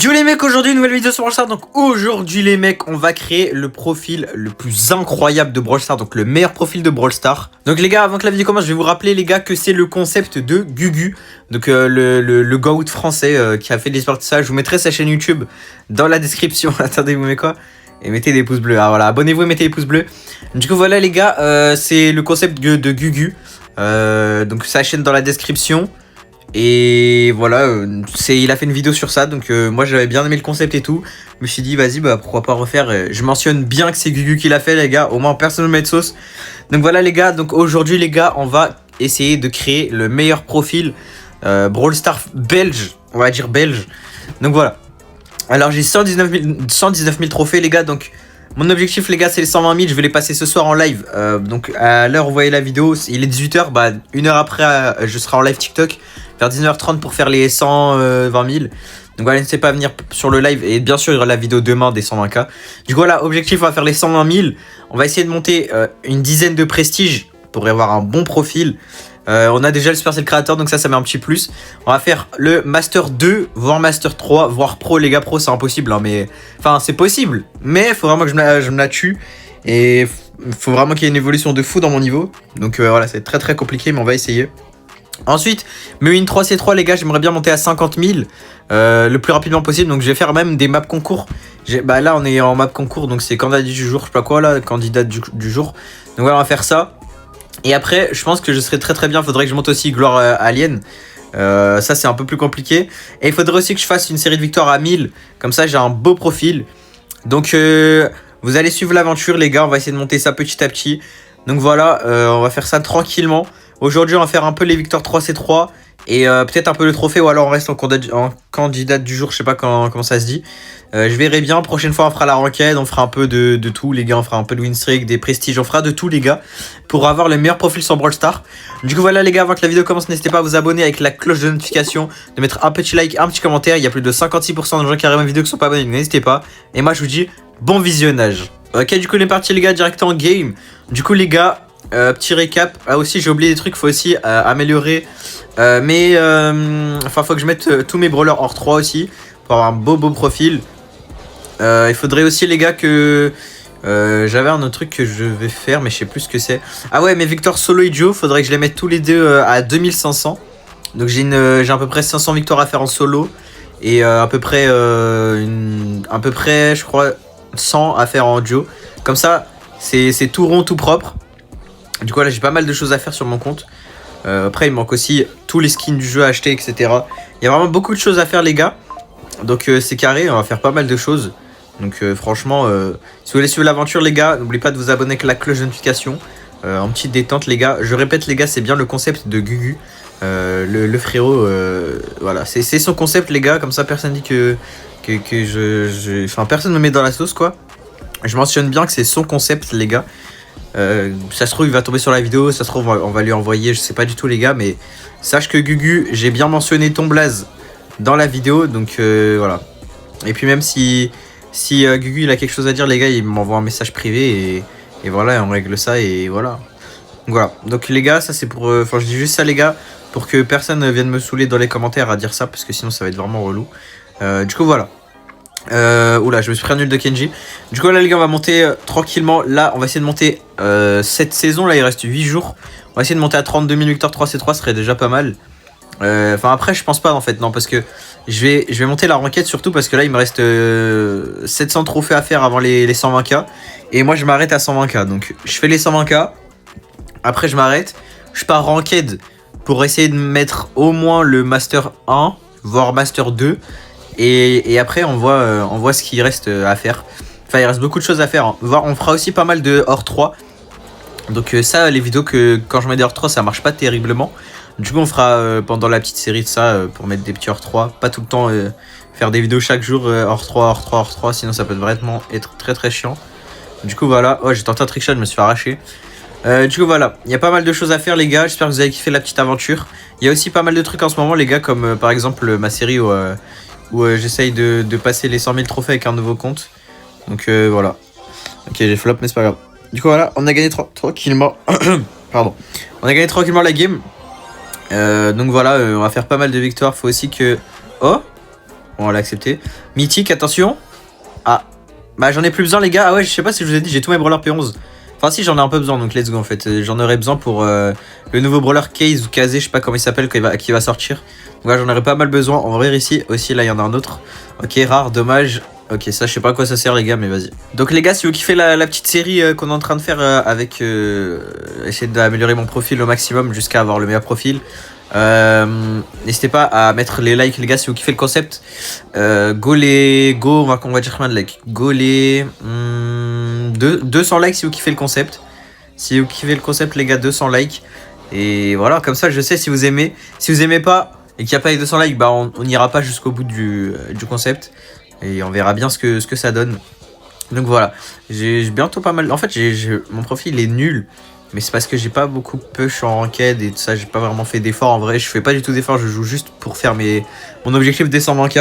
Yo les mecs, aujourd'hui une nouvelle vidéo sur Brawl Stars. Donc aujourd'hui les mecs, on va créer le profil le plus incroyable de Brawl Stars, donc le meilleur profil de Brawl Stars. Donc les gars, avant que la vidéo commence, je vais vous rappeler les gars que c'est le concept de Gugu, donc le GOAT français qui a fait l'histoire de ça. Je vous mettrai sa chaîne YouTube dans la description. Attendez, vous mettez quoi? Et mettez des pouces bleus. Ah voilà, abonnez-vous et mettez des pouces bleus. Du coup voilà les gars, c'est le concept de Gugu. Donc sa chaîne dans la description. Et voilà, il a fait une vidéo sur ça, donc moi j'avais bien aimé le concept et tout. Je me suis dit vas-y, bah pourquoi pas refaire. Je mentionne bien que c'est Gugu qui l'a fait les gars, au moins personne ne met de sauce. Donc voilà les gars, donc aujourd'hui les gars, on va essayer de créer le meilleur profil Brawl Stars belge, on va dire belge. Donc voilà, alors j'ai 119 000 trophées les gars, donc mon objectif les gars c'est les 120 000, je vais les passer ce soir en live. Donc à l'heure où vous voyez la vidéo, il est 18 h, bah une heure après je serai en live TikTok vers 19 h 30 pour faire les 120 000. Donc voilà, n'hésitez pas à venir sur le live et bien sûr il y aura la vidéo demain des 120 000. Du coup voilà, objectif on va faire les 120 000. On va essayer de monter une dizaine de prestige pour avoir un bon profil. On a déjà le Supercell Creator, donc ça met un petit plus. On va faire le Master 2, voire Master 3, voire Pro. Les gars, Pro c'est impossible, hein, mais enfin c'est possible, mais il faut vraiment que je me la tue. Et il faut vraiment qu'il y ait une évolution de fou dans mon niveau. Donc voilà, c'est très compliqué, mais on va essayer. Ensuite, Mewin 3C3 les gars, j'aimerais bien monter à 50 000 le plus rapidement possible. Donc je vais faire même des maps concours. Bah là on est en map concours, donc c'est candidat du jour, je sais pas quoi là, candidat du jour. Donc voilà, on va faire ça. Et après, je pense que je serais très bien. Faudrait que je monte aussi Gloire Alien. Ça, c'est un peu plus compliqué. Et il faudrait aussi que je fasse une série de victoires à 1000. Comme ça, j'ai un beau profil. Donc, vous allez suivre l'aventure, les gars. On va essayer de monter ça petit à petit. Donc voilà, on va faire ça tranquillement. Aujourd'hui, on va faire un peu les victoires 3C3. Et peut-être un peu le trophée. Ou alors, on reste en candidat du jour. Je sais pas comment ça se dit. Je verrai bien. Prochaine fois, on fera la ranked. On fera un peu de tout, les gars. On fera un peu de win streak, des prestiges. On fera de tout, les gars, pour avoir le meilleur profil sur Brawl Stars. Du coup, voilà, les gars. Avant que la vidéo commence, n'hésitez pas à vous abonner avec la cloche de notification, de mettre un petit like, un petit commentaire. Il y a plus de 56% de gens qui regardent ma vidéo qui sont pas abonnés. N'hésitez pas. Et moi, je vous dis bon visionnage. Ok, du coup, on est parti, les gars, direct en game. Du coup, les gars, petit récap. Ah, aussi, j'ai oublié des trucs. Faut aussi améliorer. Enfin, faut que je mette tous mes brawlers hors 3 aussi pour avoir un beau profil. Il faudrait aussi les gars que j'avais un autre truc que je vais faire mais je sais plus ce que c'est. Ah ouais, mes victoires solo et duo, faudrait que je les mette tous les deux à 2500. Donc j'ai à peu près 500 victoires à faire en solo et à peu près je crois 100 à faire en duo. Comme ça c'est tout rond, tout propre. Du coup là j'ai pas mal de choses à faire sur mon compte. Après il me manque aussi tous les skins du jeu à acheter, etc. Il y a vraiment beaucoup de choses à faire les gars. Donc c'est carré, on va faire pas mal de choses. Donc franchement, si vous voulez suivre l'aventure les gars, n'oubliez pas de vous abonner avec la cloche de notification. En petite détente les gars. Je répète les gars, c'est bien le concept de Gugu. Le frérot, voilà, c'est son concept les gars. Comme ça personne dit que enfin personne me met dans la sauce quoi. Je mentionne bien que c'est son concept les gars. Ça se trouve il va tomber sur la vidéo, ça se trouve on va lui envoyer, je sais pas du tout les gars. Mais sache que Gugu, j'ai bien mentionné ton blaze dans la vidéo, donc voilà. Et puis même si Gugu il a quelque chose à dire les gars, il m'envoie un message privé et voilà, on règle ça et voilà. Donc voilà, donc les gars, ça c'est pour enfin je dis juste ça les gars pour que personne vienne me saouler dans les commentaires à dire ça, parce que sinon ça va être vraiment relou. Du coup voilà. Oula, je me suis pris un nul de Kenji. Du coup là les gars, on va monter tranquillement. Là on va essayer de monter cette saison, là il reste 8 jours. On va essayer de monter à 32 000 victoires 3C3, ce serait déjà pas mal. Enfin après je pense pas en fait, non, parce que je vais monter la ranked surtout parce que là il me reste 700 trophées à faire avant les 120k. Et moi je m'arrête à 120k, donc je fais les 120k. Après je m'arrête, je pars ranked pour essayer de mettre au moins le Master 1 voire Master 2. Et après on voit ce qu'il reste à faire. Enfin il reste beaucoup de choses à faire, hein. On fera aussi pas mal de hors 3. Donc ça, les vidéos que quand je mets des hors 3 ça marche pas terriblement. Du coup on fera pendant la petite série de ça pour mettre des petits hors 3. Pas tout le temps faire des vidéos chaque jour hors 3, hors 3, hors 3. Sinon ça peut vraiment être très chiant. Du coup voilà, oh j'ai tenté un trickshot, je me suis fait arracher. Du coup voilà, il y a pas mal de choses à faire les gars. J'espère que vous avez kiffé la petite aventure. Il y a aussi pas mal de trucs en ce moment les gars, comme par exemple ma série où j'essaye de passer les 100 000 trophées avec un nouveau compte. Donc voilà. Ok, j'ai flop mais c'est pas grave. Du coup voilà, on a gagné tranquillement. Pardon. On a gagné tranquillement la game. Donc voilà, on va faire pas mal de victoires. Faut aussi que... Oh, Bon, on l'a accepté. Mythique, attention. Ah, bah j'en ai plus besoin les gars. Ah ouais, je sais pas si je vous ai dit, j'ai tous mes brawlers P11. Enfin si, j'en ai un peu besoin, donc let's go en fait. J'en aurais besoin pour le nouveau brawler Case ou Kazé, je sais pas comment il s'appelle, qui va sortir. Donc là j'en aurais pas mal besoin. En vrai ici aussi, là il y en a un autre. Ok, rare, dommage. Ok, ça je sais pas à quoi ça sert les gars, mais vas-y. Donc les gars, si vous kiffez la petite série qu'on est en train de faire avec essayer d'améliorer mon profil au maximum jusqu'à avoir le meilleur profil, n'hésitez pas à mettre les likes les gars si vous kiffez le concept. Go, on va dire combien de likes. Go les 200 likes si vous kiffez le concept. Si vous kiffez le concept les gars, 200 likes. Et voilà, comme ça je sais si vous aimez. Si vous aimez pas et qu'il n'y a pas les 200 likes, bah on n'ira pas jusqu'au bout du concept. Et on verra bien ce que ça donne. Donc voilà, j'ai bientôt pas mal. En fait, mon profil est nul. Mais c'est parce que j'ai pas beaucoup push en ranked et tout ça, j'ai pas vraiment fait d'efforts. En vrai, je fais pas du tout d'efforts, je joue juste pour faire mon objectif des 120 k.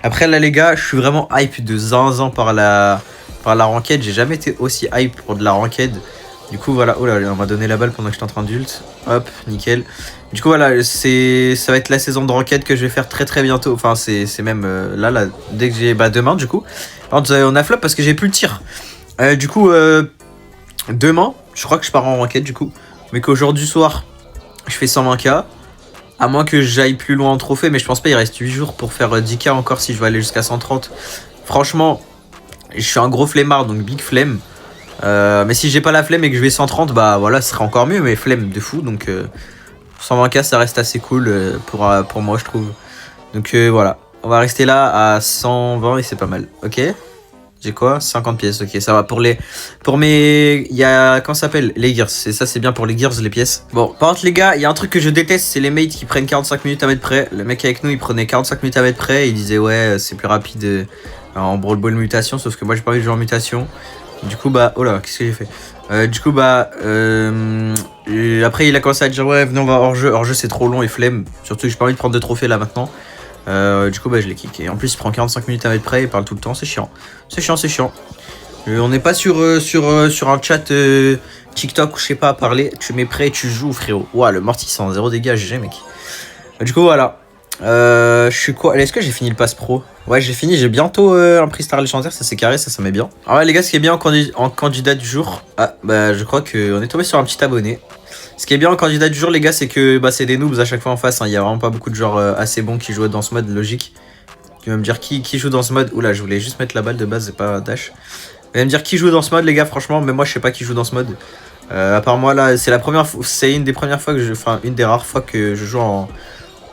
Après là les gars, je suis vraiment hype de zinzin par la ranked. J'ai jamais été aussi hype pour de la ranked. Du coup voilà, oh là, on m'a donné la balle pendant que j'étais en train d'ult. Hop, nickel. Du coup voilà, ça va être la saison de ranked que je vais faire très bientôt. Enfin c'est même là, dès que j'ai demain du coup. Par contre, on a flop parce que j'ai plus le tir. Du coup demain, je crois que je pars en ranked du coup. Mais qu'aujourd'hui soir, je fais 120 k. À moins que j'aille plus loin en trophée, mais je pense pas, il reste 8 jours pour faire 10 k encore si je veux aller jusqu'à 130. Franchement, je suis un gros flemmard, donc big flemme. Mais si j'ai pas la flemme et que je vais 130, bah voilà, ce serait encore mieux, mais flemme de fou. Donc 120 k ça reste assez cool pour moi je trouve. Donc voilà, on va rester là à 120 et c'est pas mal, ok. J'ai quoi? 50 pièces, ok, ça va pour mes... Il y a... Comment ça s'appelle? Les gears, c'est bien pour les gears, les pièces. Bon, par contre les gars, il y a un truc que je déteste, c'est les mates qui prennent 45 minutes à mettre près. Le mec avec nous, il prenait 45 minutes à mettre près, il disait ouais, c'est plus rapide en Brawl Ball mutation, sauf que moi j'ai pas envie de jouer en mutation. Du coup bah, oh là, qu'est-ce que j'ai fait? Du coup bah, après il a commencé à dire ouais, venez on va hors-jeu c'est trop long et flemme. Surtout que j'ai pas envie de prendre de trophées là maintenant. Du coup bah je l'ai kické. En plus il prend 45 minutes à mettre près, il parle tout le temps, c'est chiant. C'est chiant. On n'est pas sur un chat TikTok ou je sais pas à parler. Tu mets prêt et tu joues frérot. Ouah le mortissant, 0 dégâts, GG mec. Du coup voilà. Je suis quoi? Est-ce que j'ai fini le pass pro? Ouais j'ai fini, j'ai bientôt un prix star légendaire, ça c'est carré, ça met bien. Alors ouais les gars, ce qui est bien en candidat du jour. Ah bah je crois qu'on est tombé sur un petit abonné. Ce qui est bien en candidat du jour les gars, c'est que bah, c'est des noobs à chaque fois en face, hein. Il y a vraiment pas beaucoup de joueurs assez bons qui jouent dans ce mode, logique. Tu vas me dire qui joue dans ce mode. Oula, je voulais juste mettre la balle de base et pas dash. Vous allez me dire qui joue dans ce mode les gars, franchement, mais moi je sais pas qui joue dans ce mode. À part moi là, c'est la première fois, c'est une des premières fois que une des rares fois que je joue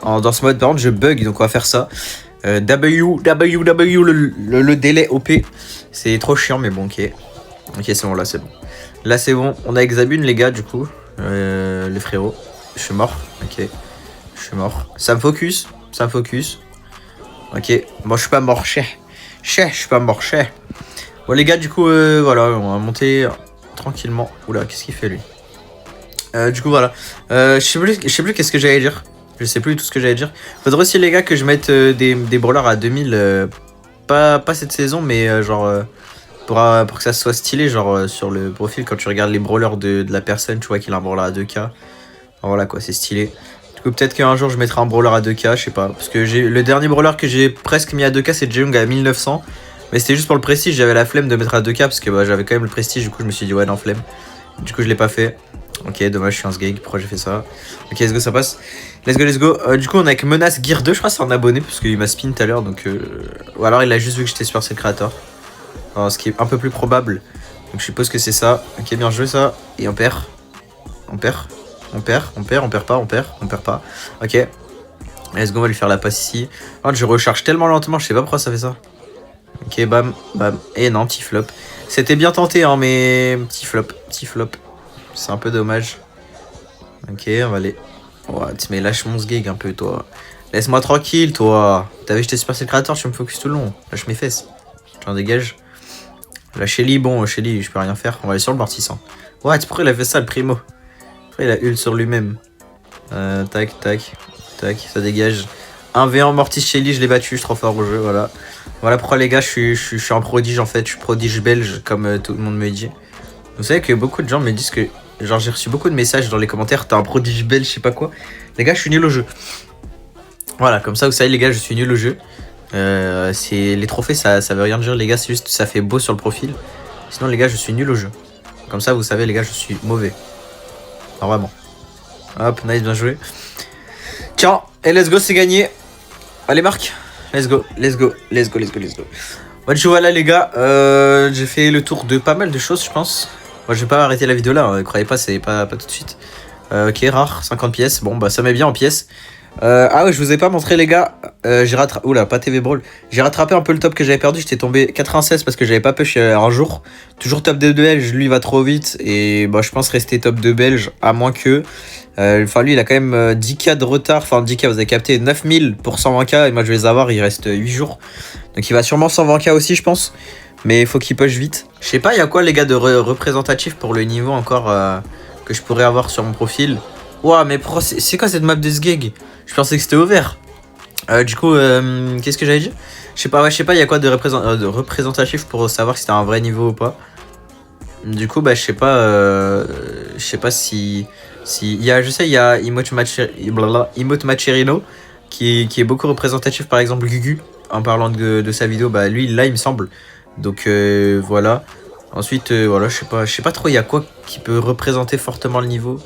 dans ce mode. Par contre je bug, donc on va faire ça. Le délai OP, c'est trop chiant mais bon, ok. Ok c'est bon, là c'est bon. Là c'est bon, on a Exabune les gars du coup. Les frérots, je suis mort, ok. Je suis mort, ça me focus. Ok, bon je suis pas mort, je suis pas mort, Bon les gars du coup voilà, on va monter tranquillement. Oula, qu'est-ce qu'il fait lui? Du coup voilà, je sais plus qu'est-ce que j'allais dire. Je sais plus tout ce que j'allais dire. Faudrait aussi les gars que je mette des brawlers à 2000, pas cette saison mais genre pour que ça soit stylé, genre sur le profil quand tu regardes les brawlers de la personne, tu vois qu'il a un brawler à 2k. Alors, voilà quoi, c'est stylé. Du coup peut-être qu'un jour je mettrai un brawler à 2k, je sais pas. Parce que le dernier brawler que j'ai presque mis à 2k c'est Jung à 1900. Mais c'était juste pour le prestige, j'avais la flemme de mettre à 2k parce que bah, j'avais quand même le prestige, du coup je me suis dit ouais non flemme. Du coup je l'ai pas fait. Ok dommage, je suis un sgeg, pourquoi j'ai fait ça? Ok let's go, ça passe. Let's go. Du coup on a avec Menace Gear 2, je crois que c'est un abonné parce qu'il m'a spin tout à l'heure donc ou alors il a juste vu que j'étais Supercell Creator. Alors, ce qui est un peu plus probable. Donc je suppose que c'est ça. Ok bien joué ça. Et on perd. On perd pas. Ok. Let's go, on va lui faire la passe ici. Oh, je recharge tellement lentement, je sais pas pourquoi ça fait ça. Ok, bam. Et non, petit flop. C'était bien tenté, hein, mais petit flop. C'est un peu dommage. Ok, on va aller. Ouais, mais lâche mon sgeg un peu, toi. Laisse-moi tranquille, toi. T'as vu, j'étais Supercell Creator, tu me focus tout le long. Lâche mes fesses. J'en dégage. La Shelly, bon, Shelly, je peux rien faire. On va aller sur le mortissant. Ouais, pourquoi il a fait ça, le primo? Après, il a ult sur lui-même. Tac, ça dégage. 1v1 Mortis Shelly, je l'ai battu, je suis trop fort au jeu, voilà. Voilà pourquoi les gars, je suis un prodige en fait, je suis prodige belge, comme tout le monde me dit. Vous savez que beaucoup de gens me disent que... Genre j'ai reçu beaucoup de messages dans les commentaires, t'es un prodige belge, je sais pas quoi. Les gars, je suis nul au jeu. Voilà, comme ça vous savez les gars, je suis nul au jeu. Les trophées, ça veut rien dire, les gars. C'est juste ça fait beau sur le profil. Sinon, les gars, je suis nul au jeu. Comme ça, vous savez, les gars, je suis mauvais. Ah, vraiment. Hop, nice, bien joué. Tiens, et let's go, c'est gagné. Allez, Marc. Let's go, let's go, let's go, let's go, let's go. Bon, tu vois là, les gars, j'ai fait le tour de pas mal de choses, je pense. Moi, je vais pas arrêter la vidéo là, croyez pas, c'est pas tout de suite. Ok, rare, 50 pièces. Bon, bah, ça met bien en pièces. Ah ouais, je vous ai pas montré, les gars. J'ai rattrapé. Oula, pas TV Brawl. J'ai rattrapé un peu le top que j'avais perdu. J'étais tombé 96 parce que j'avais pas push un jour. Toujours top 2 belge. Lui, il va trop vite. Et bah, je pense rester top 2 belge, à moins que. Enfin, lui, il a quand même 10K de retard. Enfin, 10K, vous avez capté 9000 pour 120K. Et moi, je vais les avoir. Il reste 8 jours. Donc, il va sûrement 120K aussi, je pense. Mais il faut qu'il push vite. Je sais pas, il y a quoi, les gars, de représentatif pour le niveau encore que je pourrais avoir sur mon profil. Ouah, mais c'est quoi cette map de Sgeg? Je pensais que c'était ouvert. Du coup, qu'est-ce que j'avais dit? Je sais pas, ouais, je sais pas, il y a quoi de représentatif pour savoir si t'as un vrai niveau ou pas. Du coup, bah, je sais pas si il y a, je sais, il y a Emote Macherino qui est beaucoup représentatif, par exemple Gugu, en parlant de sa vidéo, bah, lui, là, il me semble. Donc, voilà. Ensuite, voilà, je sais pas trop, il y a quoi qui peut représenter fortement le niveau.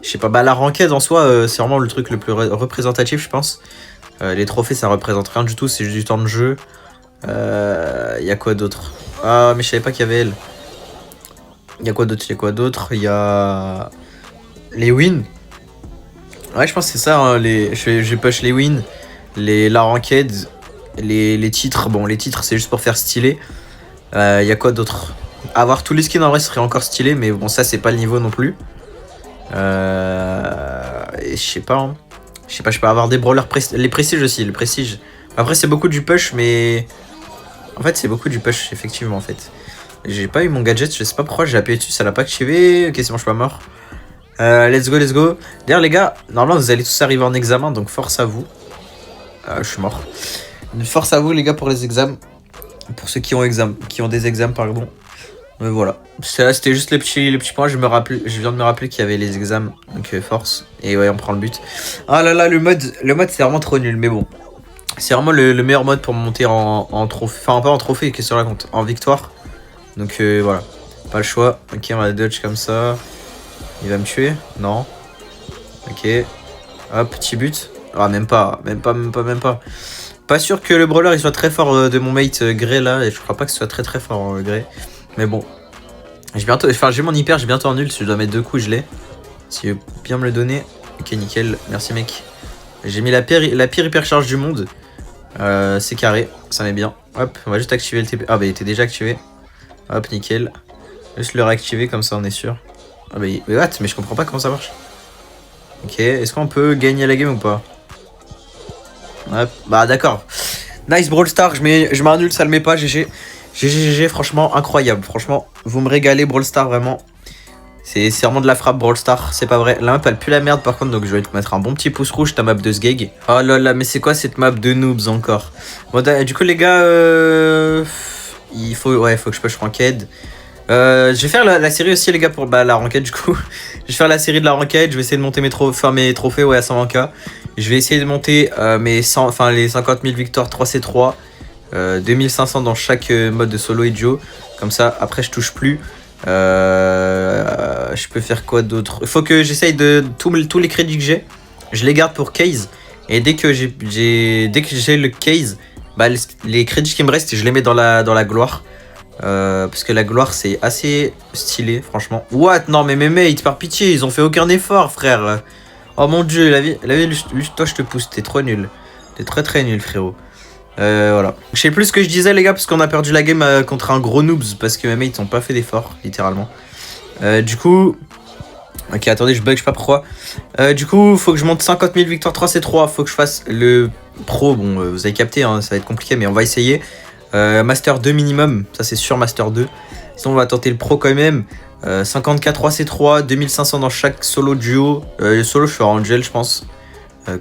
Je sais pas, bah la ranked en soi, c'est vraiment le truc le plus représentatif, je pense. Les trophées, ça représente rien du tout, c'est juste du temps de jeu. Y a quoi d'autre? Ah, mais je savais pas qu'il y avait elle. Y a quoi d'autre? Il y a les wins. Ouais, je pense que c'est ça, hein, je push les wins, la ranked, les titres. Bon, les titres, c'est juste pour faire stylé. Y a quoi d'autre? Avoir tous les skins en vrai serait encore stylé, mais bon, ça, c'est pas le niveau non plus. Et je sais pas, hein. Je peux avoir des brawlers les prestiges aussi, le prestige. Après, c'est beaucoup du push, mais en fait, c'est beaucoup du push, effectivement. En fait, j'ai pas eu mon gadget, je sais pas pourquoi j'ai appuyé dessus, ça l'a pas activé. Ok, c'est bon, je suis pas mort. Let's go, let's go. D'ailleurs, les gars, normalement, vous allez tous arriver en examen, donc force à vous. Je suis mort. Force à vous, les gars, pour les examens. Pour ceux qui ont des examens, pardon. Voilà, c'était juste les petits points. Je viens de me rappeler qu'il y avait les examens, donc force. Et ouais, on prend le but. Ah là là, le mode c'est vraiment trop nul, mais bon, c'est vraiment le meilleur mode pour monter en trophée, enfin pas en trophée, qu'est-ce que je raconte, en victoire. Donc voilà, pas le choix. Ok, on va dodge comme ça. Il va me tuer? Non. Ok. Hop, petit but. Ah, même pas. Pas sûr que le brawler il soit très fort de mon mate Grey là, et je crois pas que ce soit très fort Grey. Mais bon, j'ai mon hyper, j'ai bientôt un nul. Si je dois mettre 2 coups, je l'ai. Si tu veux bien me le donner. Ok, nickel, merci mec. J'ai mis la pire hypercharge du monde. C'est carré, ça met bien. Hop, on va juste activer le TP. Ah bah il était déjà activé. Hop, nickel. Juste le réactiver, comme ça on est sûr. Ah bah mais what? Mais je comprends pas comment ça marche. Ok, est-ce qu'on peut gagner la game ou pas? Hop, bah d'accord. Nice Brawl Star, je mets un nul, ça le met pas, GG. GG, franchement, incroyable. Franchement, vous me régalez, Brawl Star, vraiment. C'est vraiment de la frappe, Brawl Star. C'est pas vrai. La map, elle pue la merde, par contre, donc je vais te mettre un bon petit pouce rouge, ta map de Sgeg. Oh là là, mais c'est quoi cette map de noobs encore? Bon, du coup, les gars, il faut que je push ranked. Je vais faire la série aussi, les gars, pour la ranked, du coup. Je vais faire la série de la ranked. Je vais essayer de monter mes trophées, ouais, à 120K. Je vais essayer de monter les 50 000 victoires 3C3. 2500 dans chaque mode de solo et duo. Comme ça, après, je touche plus. Je peux faire quoi d'autre? Il faut que j'essaye de tous les crédits que j'ai, je les garde pour case. Et dès que j'ai le case, bah, les crédits qui me restent, je les mets dans la gloire. Parce que la gloire, c'est assez stylé, franchement. What? Non, mais mes mates, par pitié, ils ont fait aucun effort, frère. Oh mon dieu, la vie, toi, je te pousse, t'es trop nul. T'es très nul, frérot. Voilà. Je sais plus ce que je disais, les gars, parce qu'on a perdu la game contre un gros noobs, parce que mes mates n'ont pas fait d'effort, littéralement. Du coup... Ok, attendez, je bug, je sais pas pourquoi. Du coup, faut que je monte 50 000 victoires 3C3, faut que je fasse le pro. Bon, vous avez capté, hein, ça va être compliqué, mais on va essayer. Master 2 minimum, ça c'est sûr, Master 2. Sinon, on va tenter le pro quand même. 50K 3C3, 2500 dans chaque solo duo. Le solo, je ferai Angel, je pense.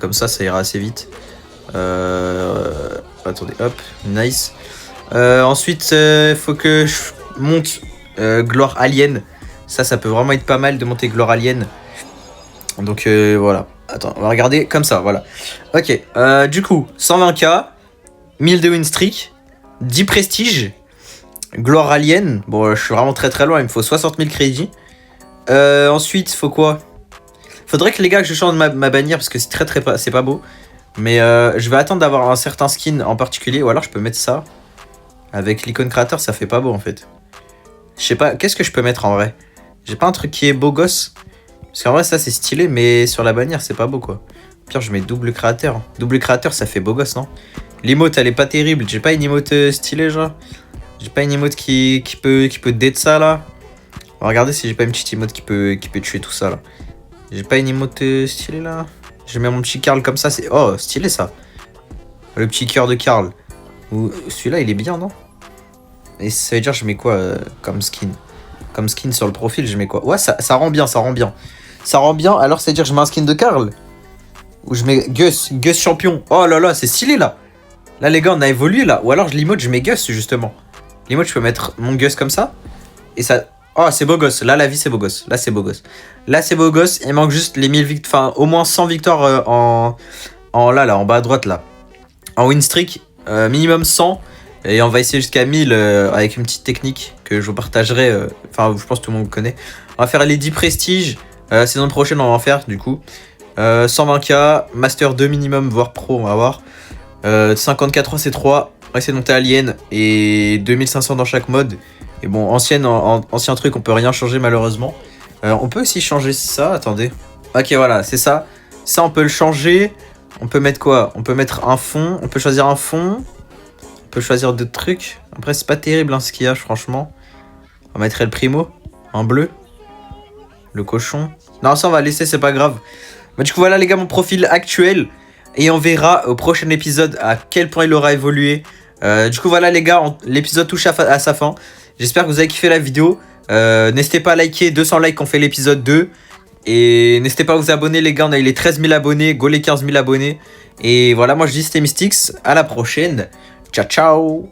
Comme ça ira assez vite. Attendez, hop, nice. Ensuite, faut que je monte Gloire Alien. Ça peut vraiment être pas mal de monter Gloire Alien. Donc voilà. Attends, on va regarder comme ça, voilà. Ok, du coup, 120K. 1000 de win streak, 10 prestige, gloire alien. Bon, je suis vraiment très très loin, il me faut 60 000 crédits. Ensuite, faut quoi? Faudrait que les gars que je change ma bannière parce que c'est c'est pas beau. Mais je vais attendre d'avoir un certain skin en particulier. Ou alors je peux mettre ça. Avec l'icône créateur, ça fait pas beau en fait. Je sais pas, qu'est-ce que je peux mettre en vrai? J'ai pas un truc qui est beau gosse. Parce qu'en vrai ça c'est stylé, mais sur la bannière c'est pas beau quoi. Pire je mets double créateur. Double créateur ça fait beau gosse non? L'emote elle est pas terrible. J'ai pas une emote stylée genre. J'ai pas une emote qui peut dead ça là. On va regarder si j'ai pas une petite emote qui peut tuer tout ça là. J'ai pas une emote stylée là. Je mets mon petit Karl comme ça, c'est... Oh, stylé ça. Le petit cœur de Karl. Celui-là, il est bien, non? Et ça veut dire, je mets quoi comme skin? Comme skin sur le profil, je mets quoi? Ouais, ça rend bien, ça rend bien. Ça rend bien, alors ça veut dire, je mets un skin de Karl. Ou je mets Gus champion. Oh là là, c'est stylé là. Là, les gars, on a évolué là. Ou alors, je l'emote, je mets Gus justement. L'emote, je peux mettre mon Gus comme ça. Et ça... Oh, c'est beau gosse. Là, la vie, c'est beau gosse. Là, c'est beau gosse. Là, c'est beau gosse. Il manque juste les 1000 victoires. Enfin, au moins 100 victoires là, en bas à droite, là. En win streak. Minimum 100. Et on va essayer jusqu'à 1000 avec une petite technique que je vous partagerai. Enfin, je pense que tout le monde connaît. On va faire les 10 prestiges. Saison prochaine, on va en faire, du coup. 120k. Master 2 minimum, voire pro, on va voir. 54 C3. On va essayer de monter Alien. Et 2500 dans chaque mode. Et bon, ancien truc, on peut rien changer malheureusement. On peut aussi changer ça, attendez. Ok, voilà, c'est ça. Ça, on peut le changer. On peut mettre quoi? On peut mettre un fond. On peut choisir un fond. On peut choisir d'autres trucs. Après, c'est pas terrible hein, ce qu'il y a, franchement. On mettrait le primo en bleu. Le cochon. Non, ça, on va laisser, c'est pas grave. Bah, du coup, voilà les gars, mon profil actuel. Et on verra au prochain épisode à quel point il aura évolué. Du coup, voilà les gars, l'épisode touche à sa fin. J'espère que vous avez kiffé la vidéo. N'hésitez pas à liker, 200 likes on fait l'épisode 2. Et n'hésitez pas à vous abonner les gars, on a eu les 13 000 abonnés, go les 15 000 abonnés. Et voilà, moi je dis c'était Mystics, à la prochaine. Ciao ciao.